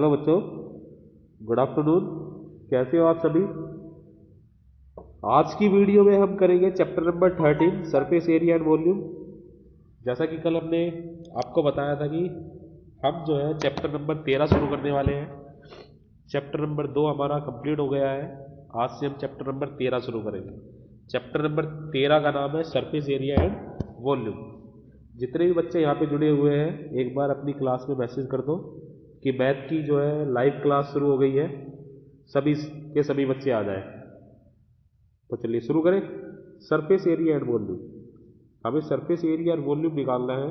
Hello बच्चों, good afternoon. कैसे हो आप सभी? आज की वीडियो में हम करेंगे chapter number 13 surface area and volume. जैसा कि कल हमने आपको बताया था कि हम जो है चैप्टर नंबर 13 शुरू करने वाले हैं। चैप्टर नंबर 2 हमारा कंप्लीट हो गया है। आज से हम चैप्टर नंबर 13 शुरू करेंगे। चैप्टर नंबर 13 का नाम है सरफेस एरिया एंड वॉल्यूम। जितने भी बच्चे यहाँ पे जुड़े हुए हैं एक बार अपनी क्लास में मैसेज कर दो कि मैथ की जो है लाइव क्लास शुरू हो गई है, सभी के सभी बच्चे आ जाए। तो चलिए शुरू करें। सरफेस एरिया एंड वॉल्यूम, हमें सरफेस एरिया एंड वॉल्यूम निकालना है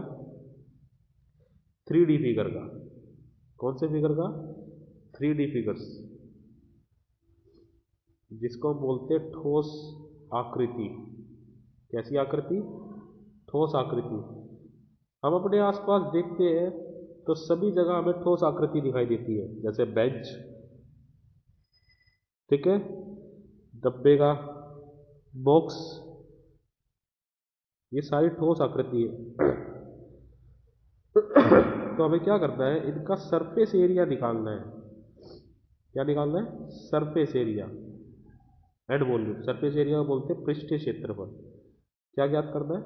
3D फिगर का। कौन से फिगर का? 3D फिगर्स, जिसको हम बोलते हैं ठोस आकृति। कैसी आकृति? ठोस आकृति। हम अपने आसपास देखते हैं तो सभी जगह हमें ठोस आकृति दिखाई देती है, जैसे बेंच, ठीक है, डब्बे का बॉक्स, ये सारी ठोस आकृति है। तो हमें क्या करना है, इनका सरफेस एरिया निकालना है। क्या निकालना है? Surface area and volume. Surface area बोलते हैं पृष्ठीय क्षेत्रफल। क्या ज्ञात करना है?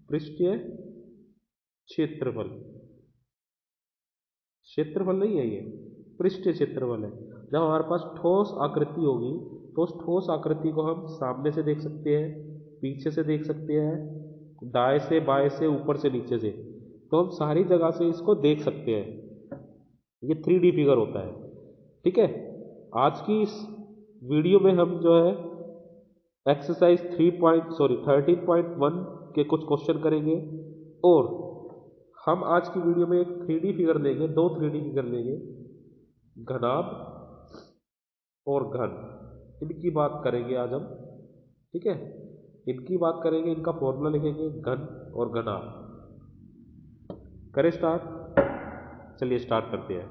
पृष्ठीय क्षेत्रफल। क्षेत्रफल नहीं है ये, पृष्ठीय क्षेत्रफल है। जब हमारे पास ठोस आकृति होगी तो उस ठोस आकृति को हम सामने से देख सकते हैं, पीछे से देख सकते हैं, दाएं से बाएं से, ऊपर से नीचे से, तो हम सारी जगह से इसको देख सकते हैं। ये 3D फिगर होता है, ठीक है। आज की इस वीडियो में हम जो है एक्सरसाइज 13.1 के कुछ क्वेश्चन करेंगे, और हम आज की वीडियो में एक 3D फिगर लेंगे, दो 3D फिगर लेंगे, घनाभ और घन। इनकी बात करेंगे आज हम, ठीक है। इनकी बात करेंगे, इनका फॉर्मूला लिखेंगे, घन और घनाभ। करें स्टार्ट? चलिए स्टार्ट करते हैं।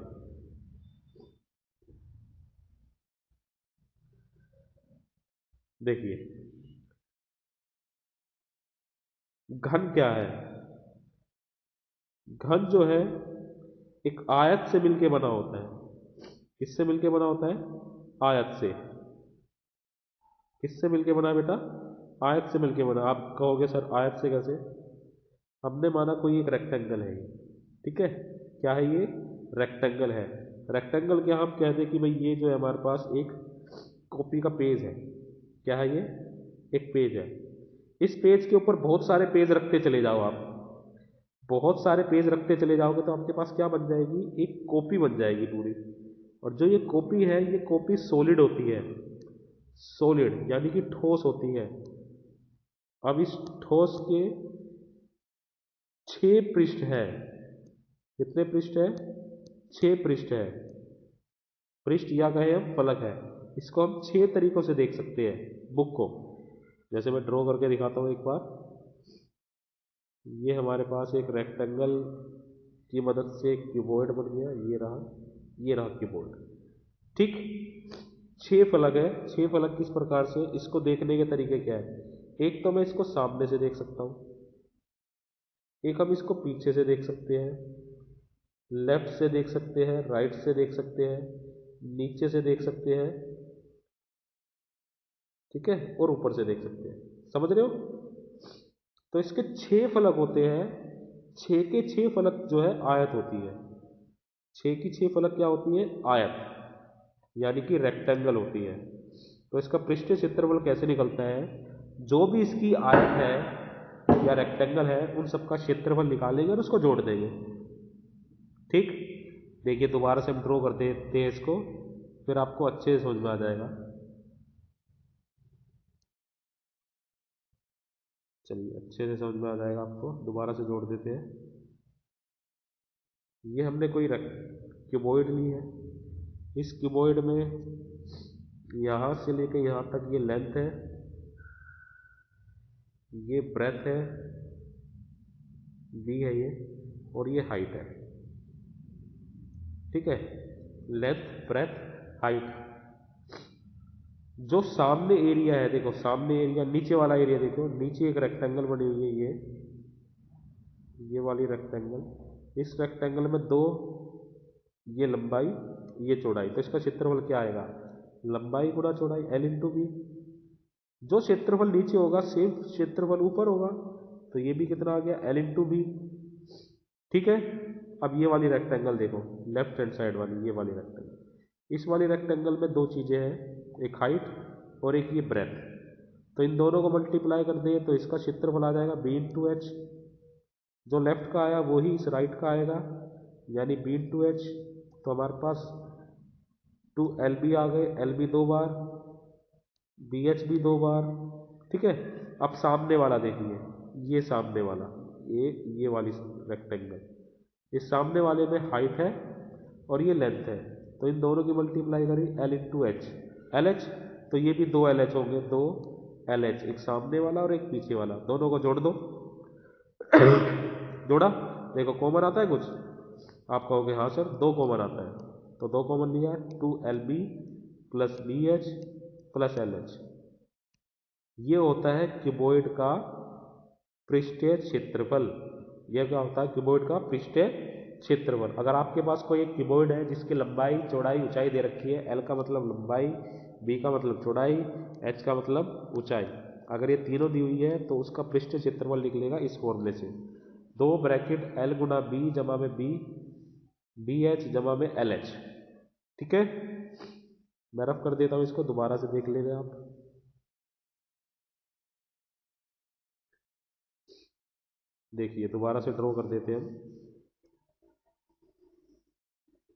देखिए, घन क्या है? घन जो है एक आयत से मिलके बना होता है। किससे मिलके बना होता है? आयत से। किससे मिलके बना है बेटा? आयत से मिलके बना। आप कहोगे सर आयत से कैसे? हमने माना कोई एक रेक्टेंगल है ये, ठीक है। क्या है ये? रेक्टेंगल है। रेक्टेंगल क्या हम कहते हैं कि भाई ये जो है हमारे पास एक कॉपी का पेज है। क्या है ये? एक पेज है। इस पेज के ऊपर बहुत सारे पेज रखते चले जाओ आप। बहुत सारे पेज रखते चले जाओगे तो आपके पास क्या बन जाएगी? एक कॉपी बन जाएगी पूरी। और जो ये कॉपी है, ये कॉपी सॉलिड होती है। सॉलिड यानी कि ठोस होती है। अब इस ठोस के 6 पृष्ठ है। कितने पृष्ठ है? 6 पृष्ठ है। पृष्ठ या कहे हम फलक है। इसको हम 6 तरीकों से देख सकते हैं बुक को। जैसे मैं ड्रॉ करके दिखाता हूँ एक बार। ये हमारे पास एक रेक्टेंगल की मदद से एक क्यूबॉइड बन गया, ये रहा क्यूबॉइड, ठीक। 6 फलक है। 6 फलक किस प्रकार से? इसको देखने के तरीके क्या है? एक तो मैं इसको सामने से देख सकता हूँ, एक हम इसको पीछे से देख सकते हैं, लेफ्ट से देख सकते हैं, राइट से देख सकते हैं, नीचे से देख सकते हैं, ठीक है, और ऊपर से देख सकते हैं। समझ रहे हो? तो इसके 6 फलक होते हैं। 6 के 6 फलक जो है आयत होती है। 6 की 6 फलक क्या होती है? आयत, यानी कि रेक्टेंगल होती है। तो इसका पृष्ठीय क्षेत्रफल कैसे निकलता है? जो भी इसकी आयत है या रेक्टेंगल है, उन सबका क्षेत्रफल निकालेंगे और उसको जोड़ देंगे, ठीक। देखिए दोबारा से हम ड्रॉ कर देते हैं इसको, फिर आपको अच्छे से समझ में आ जाएगा। चलिए अच्छे से समझ में आ जाएगा आपको, दोबारा से जोड़ देते हैं। ये हमने कोई क्यूबॉइड ली है। इस क्यूबॉइड में यहाँ से लेकर यहाँ तक ये लेंथ है, ये ब्रेथ है, बी है ये, और ये हाइट है, ठीक है। Length, breadth, height. जो सामने एरिया है, देखो सामने एरिया, नीचे वाला एरिया देखो, नीचे एक रेक्टेंगल बनी हुई है, ये वाली रेक्टेंगल। इस रेक्टेंगल में 2 ये लंबाई, ये चौड़ाई, तो इसका क्षेत्रफल क्या आएगा, लंबाई गुणा चौड़ाई, एल इंटू बी। जो क्षेत्रफल नीचे होगा सेम क्षेत्रफल ऊपर होगा, तो ये भी कितना आ गया, एल इंटू बी। ठीक है। अब ये वाली रेक्टेंगल देखो, लेफ्ट हैंड साइड वाली, ये वाली रेक्टेंगल, इस वाली रेक्टेंगल में दो चीजें हैं, एक हाइट और एक ये ब्रेथ। तो इन दोनों को मल्टीप्लाई कर दें तो इसका क्षेत्रफल आ जाएगा बी इंटू एच। जो लेफ्ट का आया वही इस राइट का आएगा, यानी बी इंटू एच। तो हमारे पास 2 LB आ गए, LB 2 बार, BH भी 2 बार। ठीक है। अब सामने वाला देखिए, ये सामने वाला, ये वाली रेक्टेंगल, इस सामने वाले में हाइट है और ये लेंथ है, तो इन दोनों की मल्टीप्लाई करी L into H, L H. तो ये भी 2 LH होंगे, 2 LH, एक सामने वाला और एक पीछे वाला, दोनों को जोड़ दो। जोड़ा, देखो कॉमन आता है कुछ, आप कहोगे हाँ सर 2 कॉमन आता है, तो 2 कॉमन लिया है, 2LB plus BH plus LH। ये होता है क्यूबॉइड का पृष्ठीय क्षेत्रफल। यह क्या होता है, क्यूबॉइड का पृष्ठीय क्षेत्रफल। अगर आपके पास कोई एक क्यूबॉइड है जिसकी लंबाई चौड़ाई ऊंचाई दे रखी है, L का मतलब लंबाई, B का मतलब चौड़ाई, H का मतलब ऊंचाई, अगर ये तीनों दी हुई है तो उसका पृष्ठीय क्षेत्रफल निकलेगा इस फॉर्मूले से, 2 L गुना B जमा में B, BH जमा में LH। ठीक है। मैं रफ कर देता हूँ इसको, दोबारा से देख लेंगे आप। देखिए दोबारा से ड्रॉ कर देते हैं हम।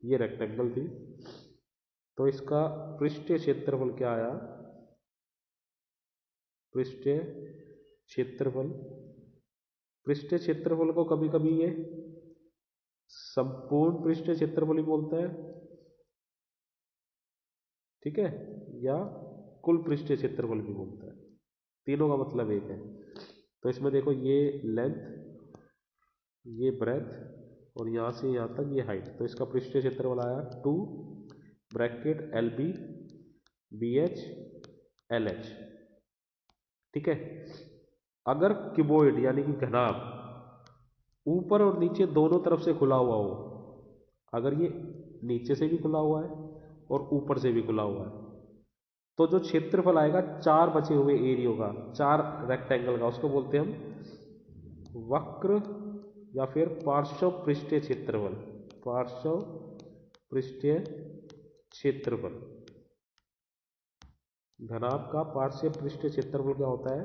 ये रेक्टेंगल थी, तो इसका पृष्ठीय क्षेत्रफल क्या आया, पृष्ठीय क्षेत्रफल, पृष्ठीय क्षेत्रफल को कभी कभी ये संपूर्ण पृष्ठीय क्षेत्रफल ही बोलता है, ठीक है, या कुल पृष्ठीय क्षेत्रफल भी बोलता है, तीनों का मतलब एक है। तो इसमें देखो ये लेंथ, ये ब्रेथ और यहाँ से यहाँ तक ये हाइट, तो इसका पृष्ठीय क्षेत्रफल आया 2 LB BH LH। ठीक है। अगर क्यूबॉइड यानी कि घनाभ ऊपर और नीचे दोनों तरफ से खुला हुआ हो, अगर ये नीचे से भी खुला हुआ है और ऊपर से भी खुला हुआ है, तो जो क्षेत्रफल आएगा 4 बचे हुए एरियो का, 4 रेक्टेंगल का, उसको बोलते हैं हम वक्र या फिर पार्श्व पृष्ठीय क्षेत्रफल, पार्श्व पृष्ठीय क्षेत्रफल। घनाभ का पार्श्व पृष्ठीय क्षेत्रफल क्या होता है,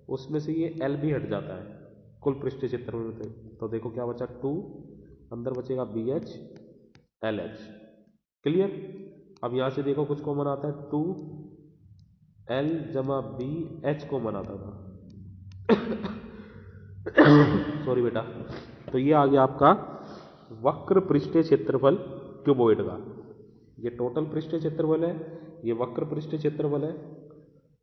उसमें से ये L भी हट जाता है कुल पृष्ठीय क्षेत्रफल में। तो देखो क्या बचा, 2, अंदर बचेगा BH LH। क्लियर। अब यहां से देखो कुछ कॉमन आता है, 2L जमा BH कॉमन आता था। सॉरी बेटा। तो ये आ गया आपका वक्र पृष्ठीय क्षेत्रफल क्यूबॉइड का। ये टोटल पृष्ठीय क्षेत्रफल है, ये वक्र पृष्ठीय क्षेत्रफल है।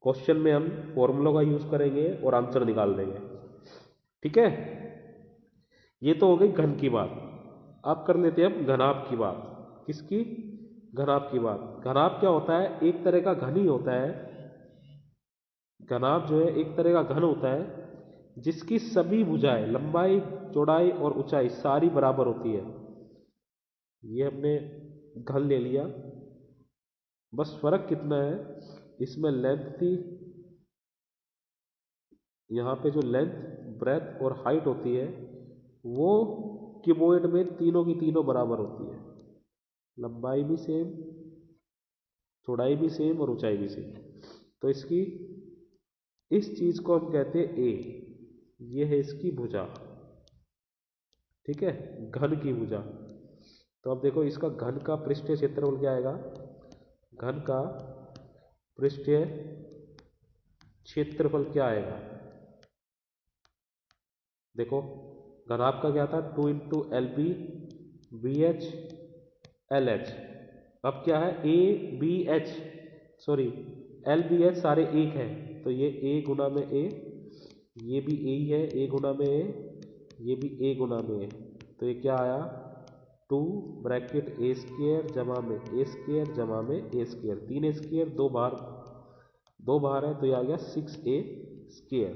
क्वेश्चन में हम फॉर्मूलों का यूज करेंगे और आंसर निकाल देंगे। ठीक है। ये तो हो गई घन की बात। अब कर लेते हैं हम घनाभ की बात। किसकी, घनाभ की बात। घनाभ क्या होता है, एक तरह का घन ही होता है। घनाभ जो है एक तरह का घन होता है जिसकी सभी भुजाएं, लंबाई चौड़ाई और ऊंचाई सारी बराबर होती है। ये हमने घन ले लिया, बस फर्क कितना है, इसमें लेंथ थी, यहाँ पे जो लेंथ ब्रेथ और हाइट होती है वो क्यूबॉइड में तीनों की तीनों बराबर होती है, लंबाई भी सेम, चौड़ाई भी सेम और ऊंचाई भी सेम। तो इसकी, इस चीज को हम कहते हैं ए, ये है इसकी भुजा। ठीक है, घन की भुजा। तो अब देखो इसका घन का पृष्ठीय क्षेत्रफल क्या आएगा, घन का पृष्ठीय क्षेत्रफल क्या आएगा, देखो घनाभ का क्या था, 2 इंटू LB BH LH। अब क्या है, ABH, सॉरी LBH सारे एक हैं, तो ये A गुना में A, ये भी A ही है, A गुना में A, ये भी A गुना में A। तो ये क्या आया, 2 A² जमा में A² जमा में A², 3 स्क्वायर, 2 बाहर है, तो ये आ गया 6A²।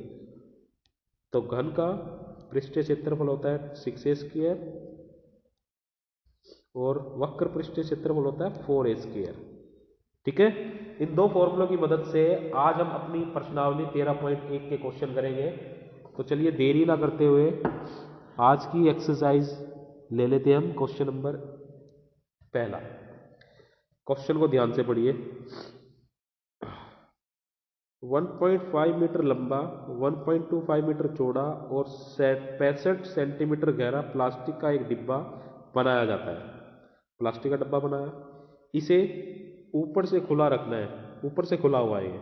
तो घन का पृष्ठीय क्षेत्रफल होता है 6A², और वक्र पृष्ठीय क्षेत्रफल होता है 4a²। ठीक है, इन दो फॉर्मूलों की मदद से आज हम अपनी प्रश्नावली 13.1 के क्वेश्चन करेंगे। तो चलिए देरी ना करते हुए आज की एक्सरसाइज ले लेते हैं हम। क्वेश्चन नंबर पहला, क्वेश्चन को ध्यान से पढ़िए। 1.5 मीटर लंबा, 1.25 मीटर चौड़ा और 65 सेंटीमीटर गहरा प्लास्टिक का एक डिब्बा बनाया जाता है। प्लास्टिक का डब्बा बनाया, इसे ऊपर से खुला रखना है, ऊपर से खुला हुआ है ये।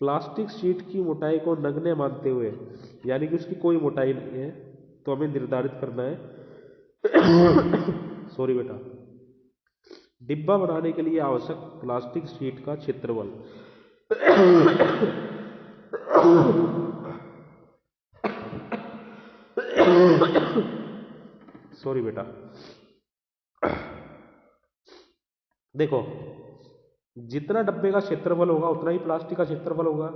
प्लास्टिक शीट की मोटाई को नगण्य मानते हुए, यानी कि उसकी कोई मोटाई नहीं है, तो हमें निर्धारित करना है सॉरी बेटा, डिब्बा बनाने के लिए आवश्यक प्लास्टिक शीट का क्षेत्रफल। सॉरी बेटा, देखो जितना डब्बे का क्षेत्रफल होगा उतना ही प्लास्टिक का क्षेत्रफल होगा।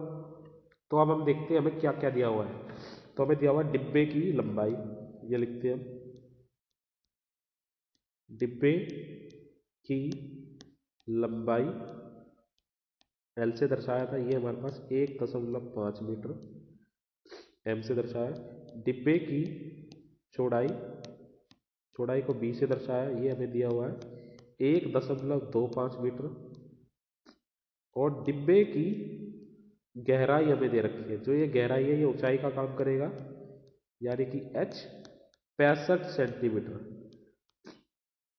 तो अब हम देखते हैं हमें क्या क्या दिया हुआ है। तो हमें दिया हुआ है डिब्बे की लंबाई, ये लिखते हैं हम, डिब्बे की लंबाई एल से दर्शाया था, ये हमारे पास 1.5 मीटर एम से दर्शाया। डिब्बे की चौड़ाई, चौड़ाई को बी से दर्शाया, ये हमें दिया हुआ है 1.25 मीटर। और डिब्बे की गहराई हमें दे रखी है, जो ये गहराई है ये ऊंचाई का काम करेगा, यानी कि h 65 सेंटीमीटर।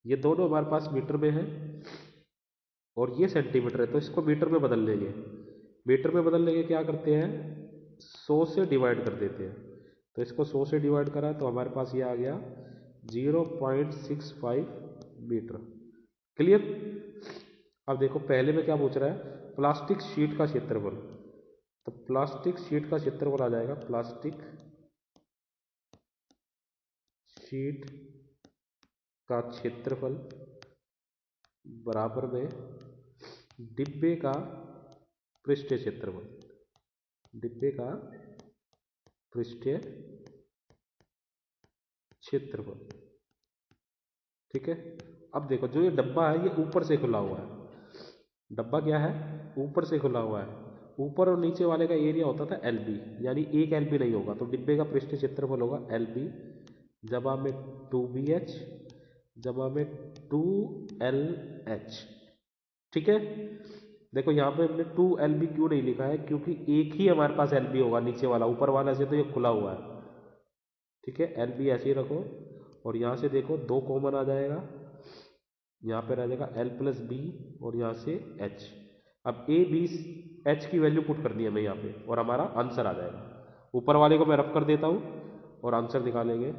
ये दोनों हमारे पास मीटर में है और ये सेंटीमीटर है, तो इसको मीटर में बदल लेंगे। मीटर में बदलने के क्या करते हैं, 100 से डिवाइड कर देते हैं। तो इसको 100 से डिवाइड करा तो हमारे पास ये आ गया 0.65 मीटर। क्लियर। अब देखो पहले में क्या पूछ रहा है, प्लास्टिक शीट का क्षेत्रफल। तो प्लास्टिक शीट का क्षेत्रफल आ जाएगा, प्लास्टिक शीट का क्षेत्रफल बराबर में डिब्बे का पृष्ठीय क्षेत्रफल, डिब्बे का पृष्ठीय क्षेत्रफल। ठीक है। अब देखो जो ये डब्बा है ये ऊपर से खुला हुआ है, डब्बा क्या है, ऊपर से खुला हुआ है। ऊपर और नीचे वाले का एरिया होता था LB, यानी 1 LB नहीं होगा, तो डिब्बे का पृष्ठीय क्षेत्रफल होगा LB जमा में 2BH जमा में 2LH। ठीक है। देखो यहाँ पे हमने 2LB क्यों नहीं लिखा है, क्योंकि एक ही हमारे पास LB होगा, नीचे वाला, ऊपर वाला से तो ये खुला हुआ है। ठीक है, LB ऐसे ही रखो और यहाँ से देखो 2 कॉमन आ जाएगा, यहाँ पे रह जाएगा L प्लस B और यहाँ से H। अब A B H की वैल्यू पुट करनी है हमें यहाँ पे और हमारा आंसर आ जाएगा। ऊपर वाले को मैं रफ कर देता हूँ और आंसर निकालेंगे।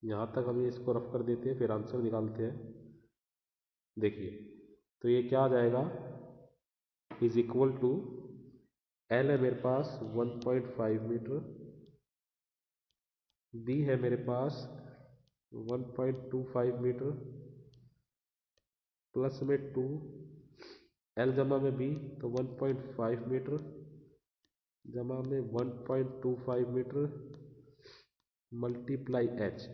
यहाँ तक हम इसको रफ कर देते हैं, फिर आंसर निकालते हैं। देखिए तो ये क्या आ जाएगा, इज इक्वल टू L है मेरे पास 1.5 मीटर, B है मेरे पास 1.25 मीटर प्लस में 2 L जमा में B तो 1.5 मीटर जमा में 1.25 मीटर मल्टीप्लाई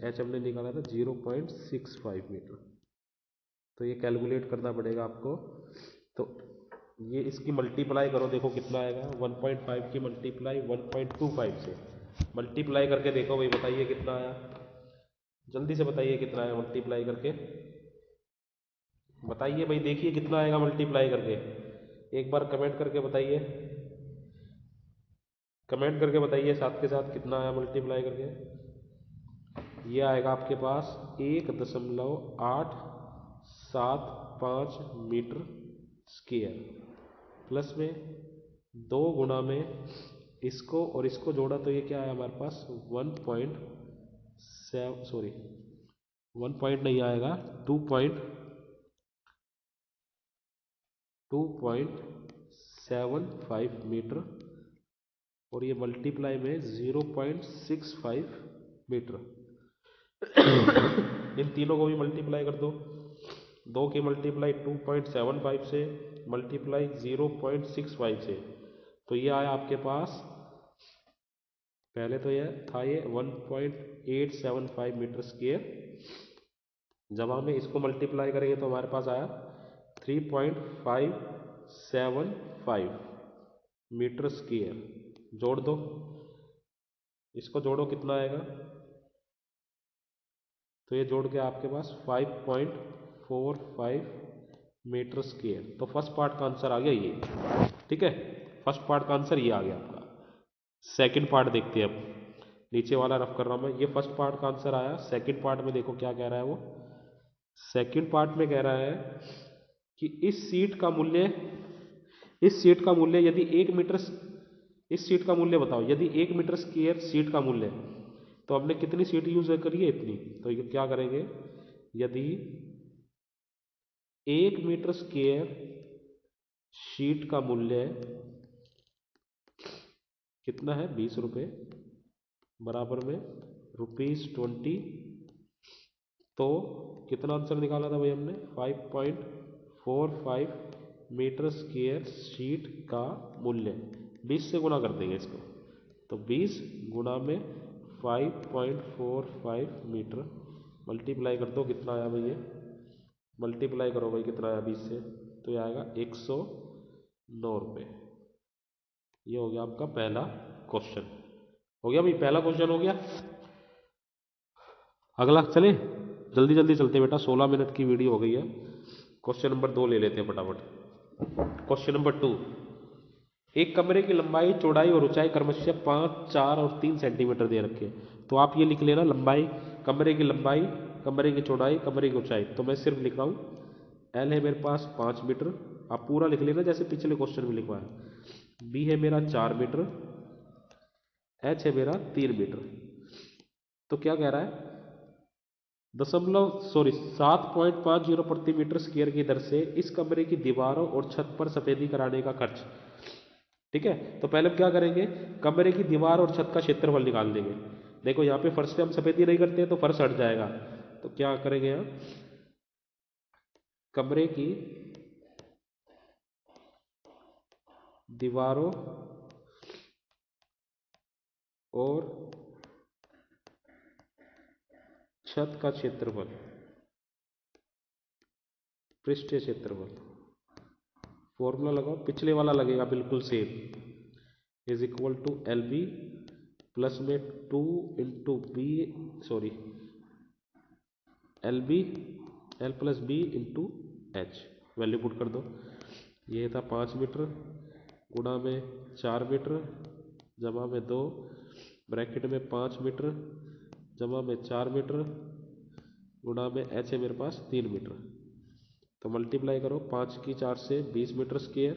H हमने निकाला था 0.65 मीटर। तो ये कैलकुलेट करना पड़ेगा आपको। तो ये इसकी मल्टीप्लाई करो, देखो कितना आएगा, 1.5 की मल्टीप्लाई 1.25 से मल्टीप्लाई करके देखो भाई, बताइए कितना आया, जल्दी से बताइए कितना आया मल्टीप्लाई करके, बताइए भाई, देखिए कितना आएगा मल्टीप्लाई करके, एक बार कमेंट करके बताइए, कमेंट करके बताइए साथ के साथ कितना आया मल्टीप्लाई करके। ये आएगा आपके पास 1.875 मीटर स्क्वायर प्लस में 2 गुना में इसको और इसको जोड़ा तो ये क्या आया हमारे पास 1 पॉइंट नहीं आएगा, 2.75 मीटर और ये मल्टीप्लाई में 0.65 मीटर। इन तीनों को भी मल्टीप्लाई कर दो, 2 की मल्टीप्लाई 2.75 से मल्टीप्लाई 0.65 से, तो ये आया आपके पास पहले तो यह था ये 1.875 मीटर स्क्वायर, जब हम इसको मल्टीप्लाई करेंगे तो हमारे पास आया 3.575 मीटर स्क्वायर। जोड़ दो, इसको जोड़ो कितना आएगा, तो ये जोड़ के आपके पास 5.45 मीटर स्क्वायर। तो फर्स्ट पार्ट का आंसर आ गया ये, ठीक है, फर्स्ट पार्ट का आंसर ये आ गया आपका। सेकंड पार्ट देखते हैं अब, नीचे वाला रफ कर रहा हूं मैं, ये फर्स्ट पार्ट का आंसर आया। सेकंड पार्ट में देखो क्या कह रहा है वो, सेकंड पार्ट में कह रहा है कि इस सीट का मूल्य यदि 1 मीटर, इस सीट का मूल्य बताओ, यदि 1 मीटर स्क्वायर सीट का मूल्य है तो हमने कितनी सीट यूज करी है, इतनी। तो ये क्या करेंगे, यदि 1 मीटर स्क्वायर शीट का मूल्य कितना है, 20 रुपये, बराबर में ₹20, तो कितना आंसर निकाला था भाई हमने, 5.45 मीटर स्क्वायर शीट का मूल्य। 20 से गुणा कर देंगे इसको, तो 20 गुणा में 5.45 मीटर, मल्टीप्लाई कर दो, कितना आया भाई ये, मल्टीप्लाई करो भाई कितना आया 20 से, तो ये आएगा 109 रुपये। ये हो गया आपका पहला क्वेश्चन, हो गया भाई, पहला क्वेश्चन हो गया। अगला चले, जल्दी जल्दी चलते बेटा, 16 मिनट की वीडियो हो गई है। क्वेश्चन नंबर 2 ले लेते हैं फटाफट। क्वेश्चन नंबर 2, एक कमरे की लंबाई, चौड़ाई और ऊंचाई क्रमशः 5, 4 और 3 सेंटीमीटर दे रखी है। तो आप ये लिख लेना, लंबाई, कमरे की लंबाई, कमरे की चौड़ाई, कमरे की ऊंचाई। तो मैं सिर्फ लिख रहा हूँ, एल है मेरे पास 5 मीटर, आप पूरा लिख लेना जैसे पिछले क्वेश्चन में लिखवाया। बी है मेरा 4 मीटर, एच है मेरा 3 मीटर। तो क्या कह रहा है, 7.50 प्रति मीटर स्क्वायर की दर से इस कमरे की दीवारों और छत पर सफेदी कराने का खर्च। ठीक है, तो पहले हम क्या करेंगे, कमरे की दीवार और छत का क्षेत्रफल निकाल देंगे। देखो यहाँ पे फर्श पे हम सफेदी नहीं करते हैं तो फर्श हट जाएगा, तो क्या करेंगे यहाँ, कमरे की दीवारों और छत का क्षेत्रफल, पृष्ठीय क्षेत्रफल, फॉर्मूला लगाओ, पिछले वाला लगेगा बिल्कुल same, is equal to L B plus में 2 into B, sorry L B, L plus B into H, value put कर दो। ये था 5 मीटर गुणा में 4 मीटर जमा में 2, ब्रैकेट में 5 मीटर जमा में 4 मीटर गुणा में एच है मेरे पास 3 मीटर। तो मल्टीप्लाई करो, 5 की 4 से 20 मीटर स्क्वायर,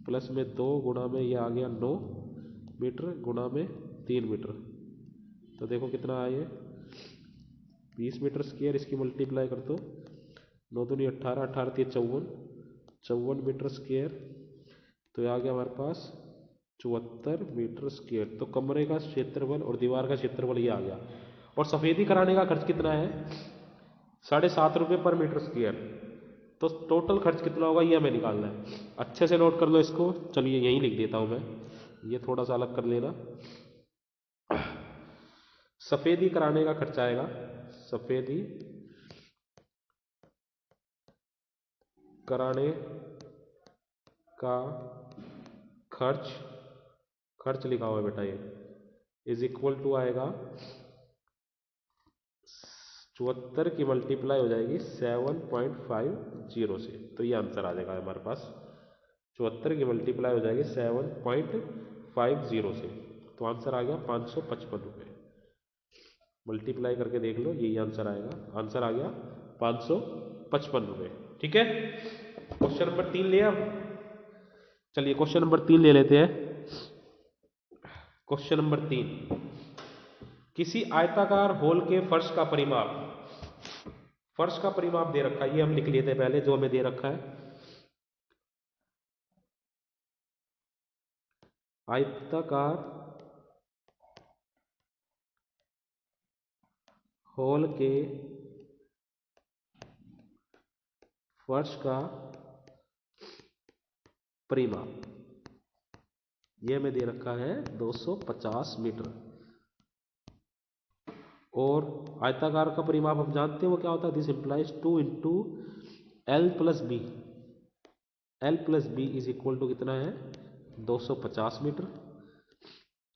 प्लस में 2 गुणा में ये आ गया 9 मीटर गुणा में 3 मीटर। तो देखो कितना आया ये, 20 मीटर स्क्वायर, इसकी मल्टीप्लाई कर दो, 9 दूनी 18, 18 3 54, 54 मीटर स्क्वायर। तो ये आ गया हमारे पास 74 मीटर स्क्वायर। तो कमरे का क्षेत्रफल और दीवार का क्षेत्रफल ये आ गया। और सफेदी कराने का खर्च कितना है, 7.5 रुपये पर मीटर स्क्वायर। तो टोटल खर्च कितना होगा ये हमें निकालना है, अच्छे से नोट कर लो इसको। चलिए यहीं लिख देता हूं मैं, ये थोड़ा सा अलग कर लेना। सफेदी कराने का खर्च आएगा, सफेदी कराने का खर्च, खर्च लिखा हुआ है बेटा ये, इज इक्वल टू आएगा 74 की मल्टीप्लाई हो जाएगी 7.50 से। तो ये आंसर आ जाएगा हमारे पास, 74 की मल्टीप्लाई हो जाएगी 7.50 से। तो आंसर आ गया 555 रुपये। मल्टीप्लाई करके देख लो, यही आंसर आएगा, आंसर आ गया 555 रुपये। ठीक है, क्वेश्चन नंबर 3 लिया। चलिए क्वेश्चन नंबर 3 ले लेते हैं। क्वेश्चन नंबर 3, किसी आयताकार होल के फर्श का परिमाप, फर्श का परिमाप दे रखा है, ये हम लिख लेते हैं पहले जो हमें दे रखा है। आयताकार होल के फर्श का परिमाप ये हमें दे रखा है 250 मीटर। और आयताकार का परिमाप हम जानते हैं वो क्या होता है, this implies 2 into L plus B. L plus B is equal to कितना है 250 मीटर।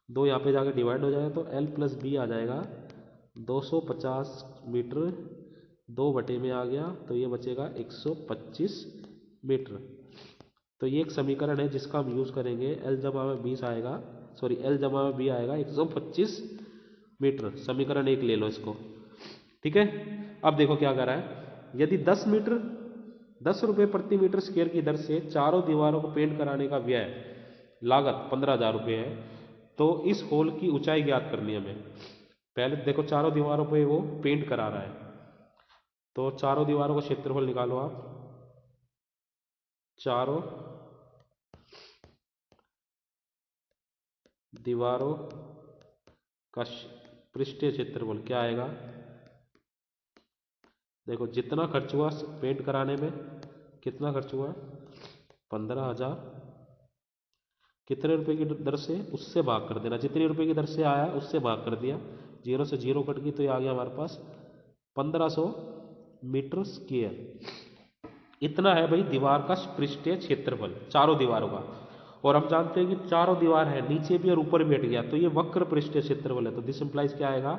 दो यहाँ पे जाकर डिवाइड हो जाएगा तो एल प्लस बी आ जाएगा 250 मीटर, 2 में आ गया तो ये बचेगा 125 मीटर। तो ये एक समीकरण है जिसका हम यूज करेंगे, एल जमा में 20 आएगा, सॉरी एल जमा में बी आएगा 125 मीटर। समीकरण 1 ले लो इसको, ठीक है। अब देखो क्या कर रहा है, यदि 10 रुपये प्रति मीटर स्क्वायर की दर से चारों दीवारों को पेंट कराने का व्यय लागत 15,000 रुपये है, तो इस होल की ऊंचाई ज्ञात करनी है हमें। पहले देखो चारों दीवारों पे वो पेंट करा रहा है, तो चारों दीवारों का क्षेत्रफल निकालो आप। चारों दीवारों का पृष्ठीय क्षेत्रफल क्या आएगा, देखो जितना खर्च हुआ पेंट कराने में, कितना खर्च हुआ 15,000, कितने रुपए की दर से, उससे भाग कर देना, जितने रुपए की दर से आया उससे भाग कर दिया, 0 से 0 कट गई तो ये आ गया हमारे पास 1500 मीटर स्क्वायर। इतना है भाई दीवार का पृष्ठीय क्षेत्रफल चारों दीवारों का। और हम जानते हैं कि चारों दीवार है, नीचे भी और ऊपर भी हट गया, तो ये वक्र पृष्ठीय क्षेत्रफल है। तो दिस इंप्लाइज क्या आएगा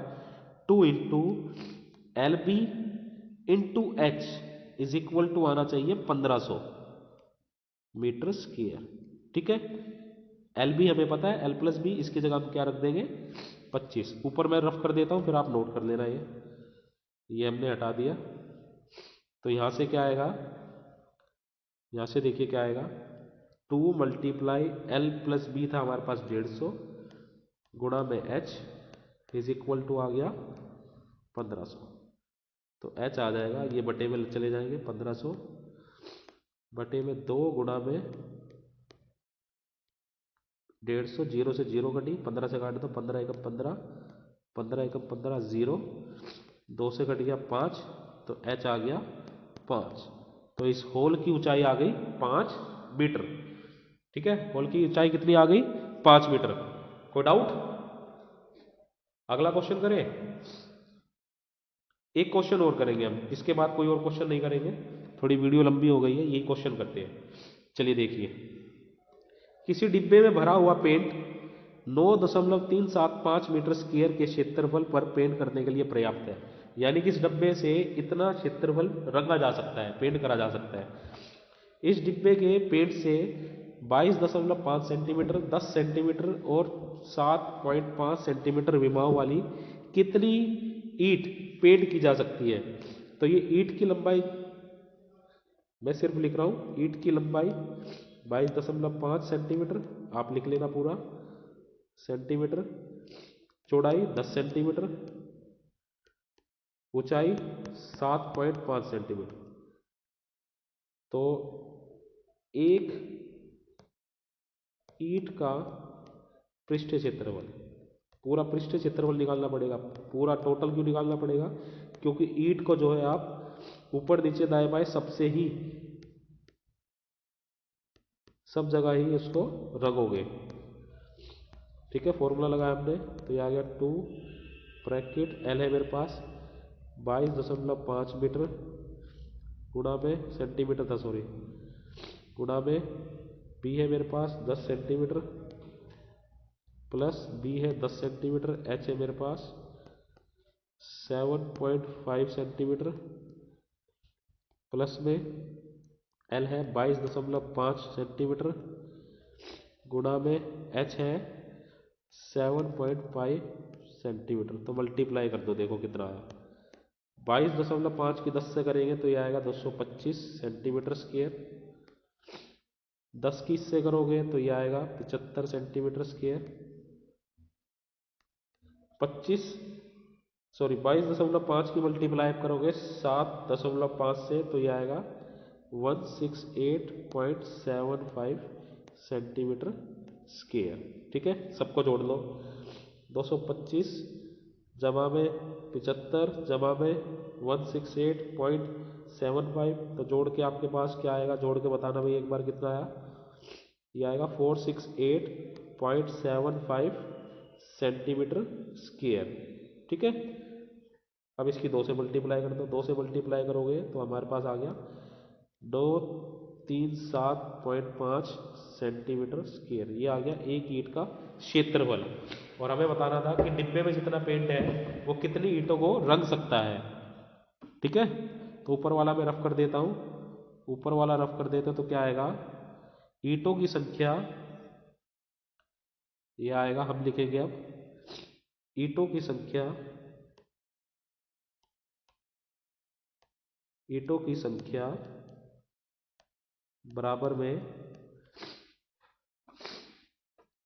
2 into L B into H is equal to आना चाहिए 1500 मीटर स्क्वायर, ठीक है। एल बी हमें पता है, एल प्लस बी, इसकी जगह हम क्या रख देंगे 25। ऊपर मैं रफ कर देता हूं फिर आप नोट कर लेना। ये हमने हटा दिया, तो यहां से क्या आएगा, यहां से देखिए क्या आएगा 2 मल्टीप्लाई एल प्लस बी था हमारे पास 150 गुणा में एच इज इक्वल टू आ गया 1500। तो एच आ जाएगा, ये बटे में चले जाएंगे 1500 बटे में 2 गुणा में 150, 0 से 0 कटी, 15 से काट दो, 15 एकम 15, 15 एकम 15 0, 2 से कट गया 5, तो एच आ गया 5। तो इस होल की ऊंचाई आ गई 5 मीटर, ठीक है। होल की ऊंचाई कितनी आ गई 5 मीटर। कोई डाउट? अगला क्वेश्चन करें, एक क्वेश्चन और करेंगे हम, इसके बाद कोई और क्वेश्चन नहीं करेंगे, थोड़ी वीडियो लंबी हो गई है, यही क्वेश्चन करते हैं। चलिए देखिए, किसी डिब्बे में भरा हुआ पेंट 9.375 मीटर स्क्वायर के क्षेत्रफल पर पेंट करने के लिए पर्याप्त है। यानी कि इस डिब्बे से इतना क्षेत्रफल रंगा जा सकता है, पेंट करा जा सकता है। इस डिब्बे के पेंट से 22.5 सेंटीमीटर, 10 सेंटीमीटर और 7.5 सेंटीमीटर विमाओं वाली कितनी ईंट पेंट की जा सकती है। तो ये ईंट की लंबाई मैं सिर्फ लिख रहा हूं, ईंट की लंबाई 22.5 सेंटीमीटर, आप लिख लेना पूरा सेंटीमीटर, चौड़ाई 10 सेंटीमीटर, ऊंचाई 7.5 सेंटीमीटर। तो एक ईंट का पृष्ठीय क्षेत्रफल, पूरा पृष्ठीय क्षेत्रफल निकालना पड़ेगा। पूरा टोटल क्यों निकालना पड़ेगा, क्योंकि ईंट को जो है आप ऊपर नीचे दाएं बाएं सबसे ही, सब जगह ही इसको रगोगे, ठीक है। फॉर्मूला लगाया हमने, तो ये आ गया 2 ब्रैकेट एल है मेरे पास 22.5 मीटर गुणा में सेंटीमीटर था, सॉरी, गुणा में बी है मेरे पास 10 सेंटीमीटर प्लस बी है 10 सेंटीमीटर, एच है मेरे पास 7.5 सेंटीमीटर प्लस में एल है 22.5 सेंटीमीटर गुणा में एच है 7.5 सेंटीमीटर। तो मल्टीप्लाई कर दो, देखो कितना आया, 22.5 की 10 से करेंगे तो यह आएगा 225 सेंटीमीटर स्क्वायर, 10 की इससे करोगे तो यह आएगा 75 सेंटीमीटर स्क्वायर, 22.5 की मल्टीप्लाई करोगे 7.5 से तो यह आएगा 168.75 सेंटीमीटर स्क्वायर, ठीक है। सबको जोड़ लो, 225 जमा में 75 जमा में 168.75, तो जोड़ के आपके पास क्या आएगा, जोड़ के बताना भाई एक बार कितना आया, ये आएगा 0.75 सेंटीमीटर स्क्वायर। ठीक है, अब इसकी 2 से मल्टीप्लाई कर दो, 2 से मल्टीप्लाई करोगे तो हमारे पास आ गया 237.5 सेंटीमीटर स्क्वायर। ये आ गया एक ईंट का क्षेत्रफल। और हमें बताना था कि डिब्बे में जितना पेंट है वो कितनी ईंटों को रंग सकता है। ठीक है, तो ऊपर वाला मैं रफ कर देता हूँ, ऊपर वाला रफ कर देते तो क्या आएगा, ईंटों की संख्या, ये आएगा, हम लिखेंगे अब ईंटों की संख्या, ईंटों की संख्या बराबर में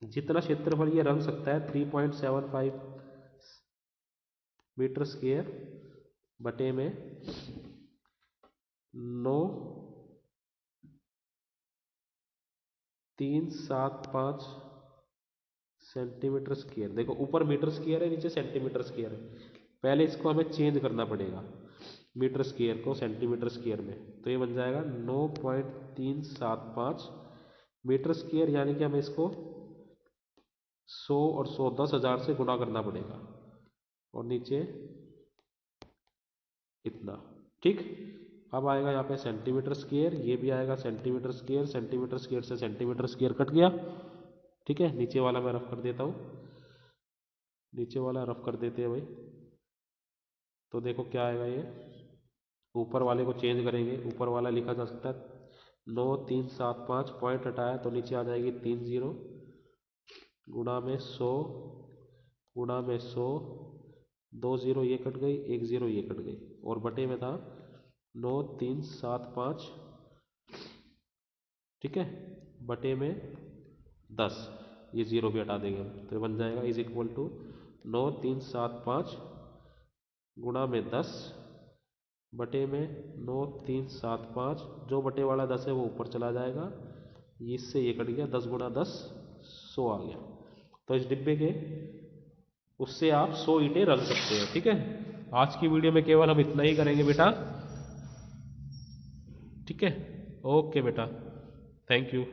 जितना क्षेत्रफल ये रंग सकता है 3.75 मीटर स्क्वायर बटे में 9,375 सेंटीमीटर स्क्वायर। देखो ऊपर मीटर स्क्वायर है, नीचे सेंटीमीटर स्क्वायर है, पहले इसको हमें चेंज करना पड़ेगा मीटर स्क्वायर को सेंटीमीटर स्क्वायर में। तो ये बन जाएगा 9.375 मीटर स्क्वायर, यानी कि हमें इसको 100 और 100 10,000 से गुणा करना पड़ेगा, और नीचे इतना। ठीक, अब आएगा यहाँ पे सेंटीमीटर स्क्वायर, ये भी आएगा सेंटीमीटर स्क्वायर, सेंटीमीटर स्क्वायर से सेंटीमीटर स्क्वायर कट गया। ठीक है, नीचे वाला मैं रफ कर देता हूँ, नीचे वाला रफ कर देते हैं भाई। तो देखो क्या आएगा, ये ऊपर वाले को चेंज करेंगे, ऊपर वाला लिखा जा सकता है 9,375, पॉइंट हटाया तो नीचे आ जाएगी 30 गुणा में 100 गुणा में 100, 2 0 ये कट गई, 1 0 ये कट गई, और बटे में था 9,375। ठीक है, बटे में 10, ये 0 भी हटा देंगे हम, तो बन जाएगा इज इक्वल टू 9,375 गुणा में 10 बटे में 9,375, जो बटे वाला 10 है वो ऊपर चला जाएगा, इससे ये कट गया, 10 गुणा 10 100 आ गया। तो इस डिब्बे के उससे आप 100 ईंटें रख सकते हैं। ठीक है, आज की वीडियो में केवल हम इतना ही करेंगे बेटा। ठीक है, ओके बेटा, थैंक यू।